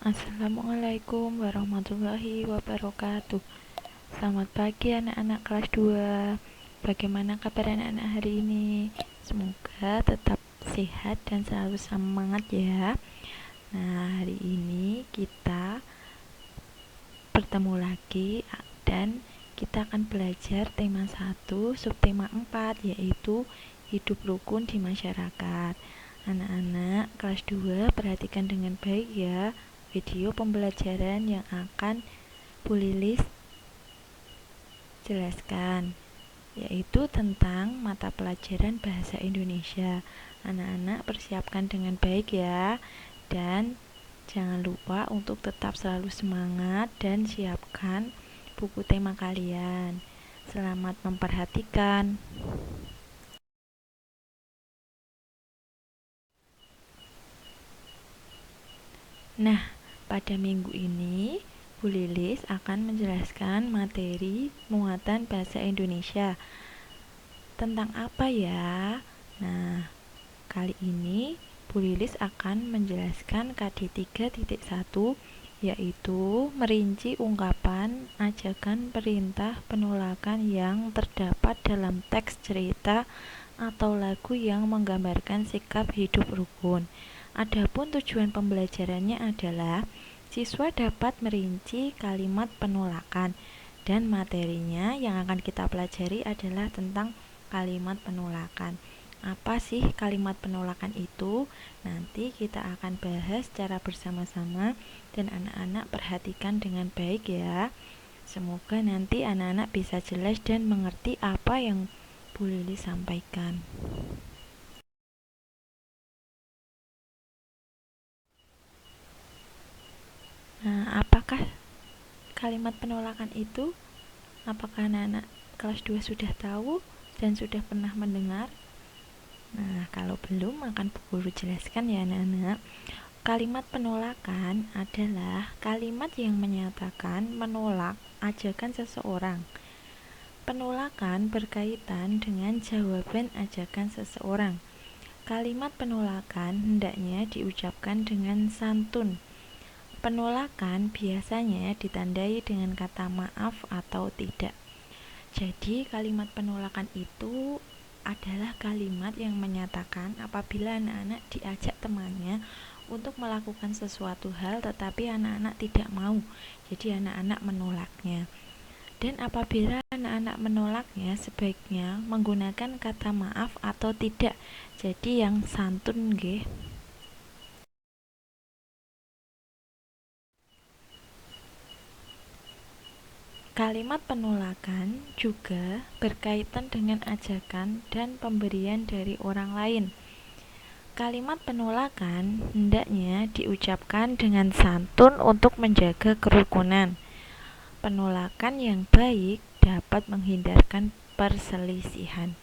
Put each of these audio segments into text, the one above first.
Assalamualaikum warahmatullahi wabarakatuh. Selamat pagi anak-anak kelas 2. Bagaimana kabar anak-anak hari ini? Semoga tetap sehat dan selalu semangat ya. Nah, hari ini kita bertemu lagi dan kita akan belajar tema 1, subtema 4, yaitu hidup rukun di masyarakat. Anak-anak kelas 2 perhatikan dengan baik ya video pembelajaran yang akan Bu Lilis jelaskan, yaitu tentang mata pelajaran bahasa Indonesia. Anak-anak persiapkan dengan baik ya, dan jangan lupa untuk tetap selalu semangat dan siapkan buku tema kalian. Selamat memperhatikan. Nah, pada minggu ini Bu Lilis akan menjelaskan materi muatan bahasa Indonesia. Tentang apa ya? Nah, kali ini Bu Lilis akan menjelaskan KD 3.1, yaitu merinci ungkapan, ajakan, perintah, penolakan yang terdapat dalam teks cerita atau lagu yang menggambarkan sikap hidup rukun. Adapun tujuan pembelajarannya adalah siswa dapat merinci kalimat penolakan, dan materinya yang akan kita pelajari adalah tentang kalimat penolakan. Apa sih kalimat penolakan itu? Nanti kita akan bahas secara bersama-sama, dan anak-anak perhatikan dengan baik ya. Semoga nanti anak-anak bisa jelas dan mengerti apa yang Bu Lilis sampaikan. Nah, apakah kalimat penolakan itu? Apakah anak-anak kelas 2 sudah tahu dan sudah pernah mendengar? Nah, kalau belum, akan Bu Guru jelaskan ya anak-anak. Kalimat penolakan adalah kalimat yang menyatakan menolak ajakan seseorang. Penolakan berkaitan dengan jawaban ajakan seseorang. Kalimat penolakan hendaknya diucapkan dengan santun. Penolakan biasanya ditandai dengan kata maaf atau tidak. Jadi, kalimat penolakan itu adalah kalimat yang menyatakan apabila anak-anak diajak temannya untuk melakukan sesuatu hal tetapi anak-anak tidak mau. Jadi anak-anak menolaknya. Dan apabila anak-anak menolaknya, sebaiknya menggunakan kata maaf atau tidak. Jadi yang santun nggih. Kalimat penolakan juga berkaitan dengan ajakan dan pemberian dari orang lain. Kalimat penolakan hendaknya diucapkan dengan santun untuk menjaga kerukunan. Penolakan yang baik dapat menghindarkan perselisihan.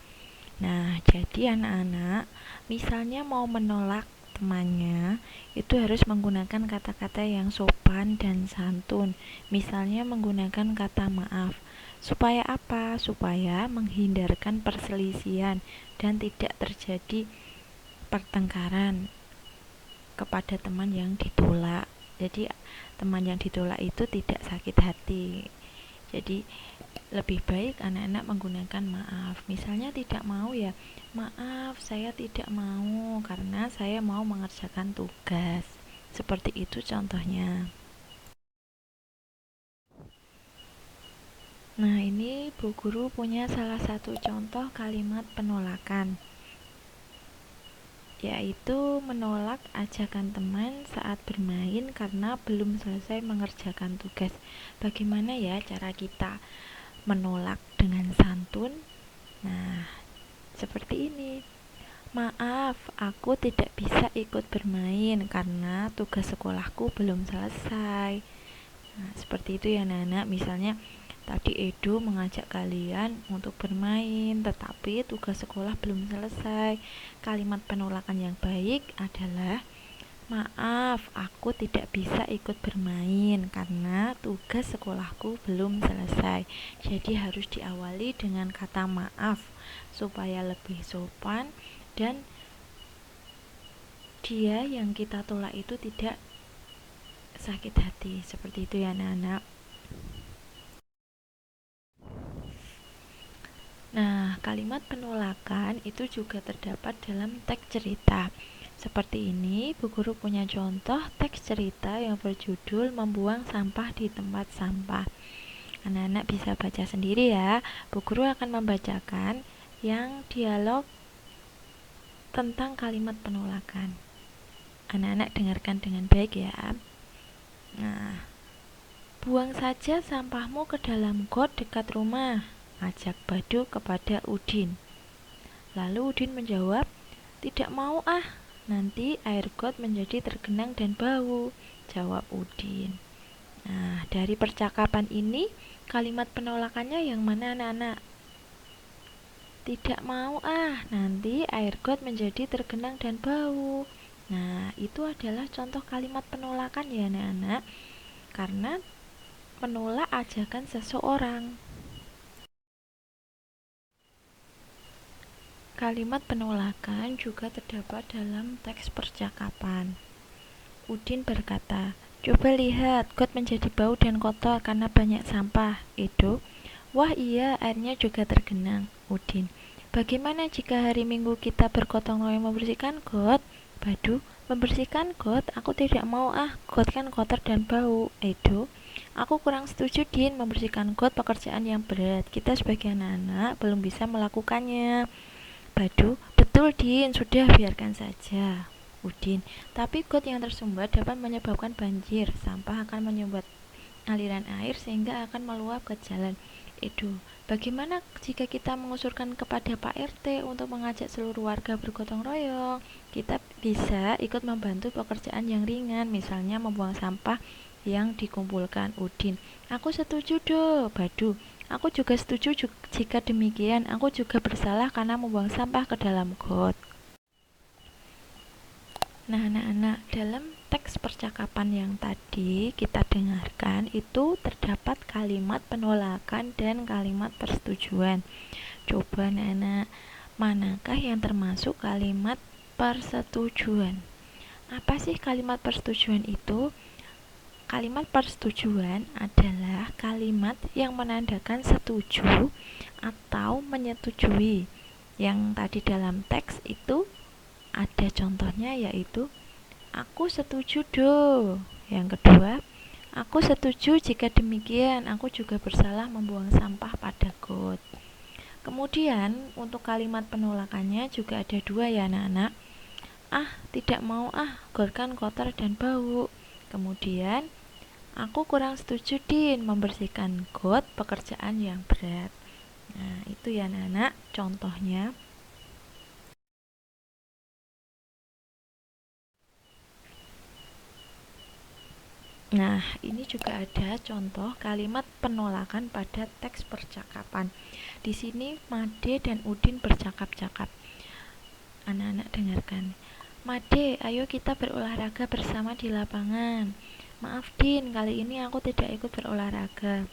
Nah, jadi anak-anak, misalnya mau menolak temannya, itu harus menggunakan kata-kata yang sopan dan santun. Misalnya menggunakan kata maaf. Supaya apa? Supaya menghindarkan perselisihan dan tidak terjadi pertengkaran kepada teman yang ditolak. Jadi teman yang ditolak itu tidak sakit hati. Jadi lebih baik anak-anak menggunakan maaf. Misalnya tidak mau ya, maaf saya tidak mau karena saya mau mengerjakan tugas. Seperti itu contohnya. Nah, ini Bu Guru punya salah satu contoh kalimat penolakan, yaitu menolak ajakan teman saat bermain karena belum selesai mengerjakan tugas. Bagaimana ya cara kita menolak dengan santun? Nah, seperti ini. Maaf, aku tidak bisa ikut bermain karena tugas sekolahku belum selesai. Nah, seperti itu ya anak-anak. Misalnya tadi Edo mengajak kalian untuk bermain, tetapi tugas sekolah belum selesai. Kalimat penolakan yang baik adalah, maaf, aku tidak bisa ikut bermain karena tugas sekolahku belum selesai. Jadi harus diawali dengan kata maaf supaya lebih sopan dan dia yang kita tolak itu tidak sakit hati. Seperti itu ya anak-anak. Nah, kalimat penolakan itu juga terdapat dalam teks cerita. Seperti ini, Bu Guru punya contoh teks cerita yang berjudul Membuang Sampah di Tempat Sampah. Anak-anak bisa baca sendiri ya. Bu Guru akan membacakan yang dialog tentang kalimat penolakan. Anak-anak dengarkan dengan baik ya. Nah, buang saja sampahmu ke dalam got dekat rumah, ajak Badu kepada Udin. Lalu Udin menjawab, tidak mau ah, nanti air got menjadi tergenang dan bau, jawab Udin. Nah, dari percakapan ini, kalimat penolakannya yang mana anak-anak? Tidak mau ah, nanti air got menjadi tergenang dan bau. Nah, itu adalah contoh kalimat penolakan ya anak-anak, karena menolak ajakan seseorang. Kalimat penolakan juga terdapat dalam teks percakapan. Udin berkata, coba lihat, got menjadi bau dan kotor karena banyak sampah. Edo, wah iya, airnya juga tergenang. Udin, bagaimana jika hari Minggu kita bergotong royong membersihkan got? Badu, membersihkan got? Aku tidak mau ah, got kan kotor dan bau. Edo, aku kurang setuju Din, membersihkan got pekerjaan yang berat. Kita sebagai anak-anak belum bisa melakukannya. Badu, betul Din, sudah biarkan saja. Udin, tapi got yang tersumbat dapat menyebabkan banjir. Sampah akan menyumbat aliran air sehingga akan meluap ke jalan. Edo, bagaimana jika kita mengusulkan kepada Pak RT untuk mengajak seluruh warga bergotong royong? Kita bisa ikut membantu pekerjaan yang ringan, misalnya membuang sampah yang dikumpulkan. Udin, aku setuju do. Badu, aku juga setuju jika demikian. Aku juga bersalah karena membuang sampah ke dalam got. Nah, anak-anak, dalam teks percakapan yang tadi kita dengarkan itu terdapat kalimat penolakan dan kalimat persetujuan. Coba anak-anak, manakah yang termasuk kalimat persetujuan? Apa sih kalimat persetujuan itu? Kalimat persetujuan adalah kalimat yang menandakan setuju atau menyetujui. Yang tadi dalam teks itu ada contohnya yaitu aku setuju do. Yang kedua, aku setuju jika demikian, aku juga bersalah membuang sampah pada got. Kemudian untuk kalimat penolakannya juga ada dua ya anak-anak. Ah, tidak mau ah, got kan kotor dan bau. Kemudian, aku kurang setuju Din, membersihkan got pekerjaan yang berat. Nah, itu ya anak-anak contohnya. Nah, ini juga ada contoh kalimat penolakan pada teks percakapan. Di sini Made dan Udin bercakap-cakap. Anak-anak dengarkan. Made, ayo kita berolahraga bersama di lapangan. Maaf Din, kali ini aku tidak ikut berolahraga.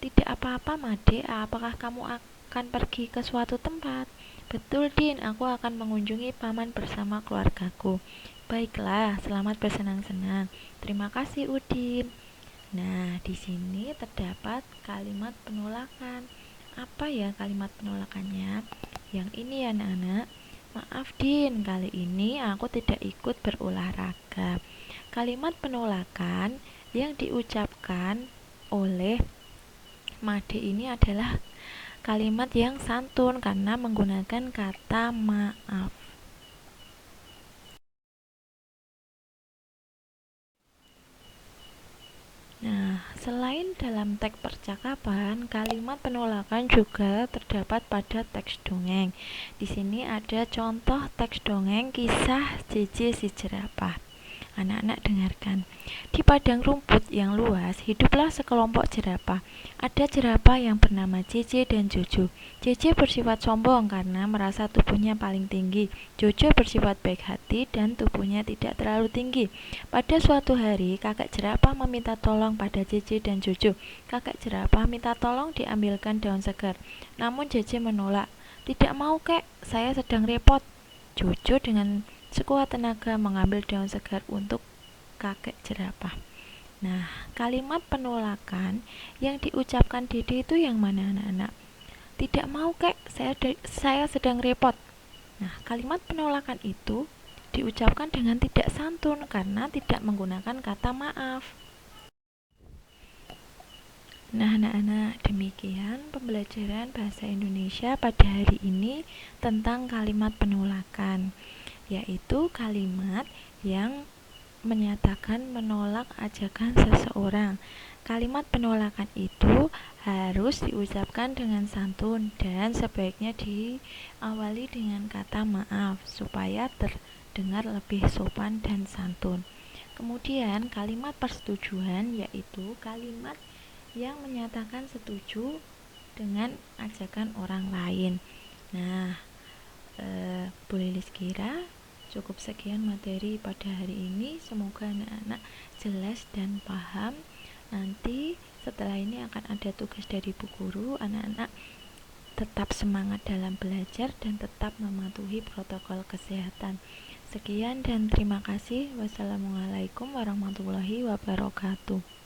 Tidak apa-apa Made, apakah kamu akan pergi ke suatu tempat? Betul Din, aku akan mengunjungi paman bersama keluargaku. Baiklah, selamat bersenang-senang. Terima kasih Udin. Nah, di sini terdapat kalimat penolakan. Apa ya kalimat penolakannya? Yang ini ya anak-anak. Maaf Din, kali ini aku tidak ikut berolahraga. Kalimat penolakan yang diucapkan oleh Made ini adalah kalimat yang santun karena menggunakan kata maaf. Nah, selain dalam teks percakapan, kalimat penolakan juga terdapat pada teks dongeng. Di sini ada contoh teks dongeng kisah JJ si jerapah. Anak-anak dengarkan. Di padang rumput yang luas, hiduplah sekelompok jerapah. Ada jerapah yang bernama JJ dan Jojo. JJ bersifat sombong karena merasa tubuhnya paling tinggi. Jojo bersifat baik hati dan tubuhnya tidak terlalu tinggi. Pada suatu hari, kakek jerapah meminta tolong pada JJ dan Jojo. Kakek jerapah minta tolong diambilkan daun segar. Namun JJ menolak. Tidak mau kek, saya sedang repot. Jojo dengan sekuat tenaga mengambil daun segar untuk kakek jerapah. Nah, kalimat penolakan yang diucapkan Dede itu yang mana anak-anak? Tidak mau kek, saya sedang repot. Nah, kalimat penolakan itu diucapkan dengan tidak santun karena tidak menggunakan kata maaf. Nah, anak-anak, demikian pembelajaran bahasa Indonesia pada hari ini tentang kalimat penolakan, yaitu kalimat yang menyatakan menolak ajakan seseorang. Kalimat penolakan itu harus diucapkan dengan santun dan sebaiknya diawali dengan kata maaf supaya terdengar lebih sopan dan santun. Kemudian kalimat persetujuan yaitu kalimat yang menyatakan setuju dengan ajakan orang lain. Nah, Bu Lilis kira cukup sekian materi pada hari ini. Semoga anak-anak jelas dan paham. Nanti setelah ini akan ada tugas dari Bu Guru. Anak-anak tetap semangat dalam belajar dan tetap mematuhi protokol kesehatan. Sekian dan terima kasih. Wassalamualaikum warahmatullahi wabarakatuh.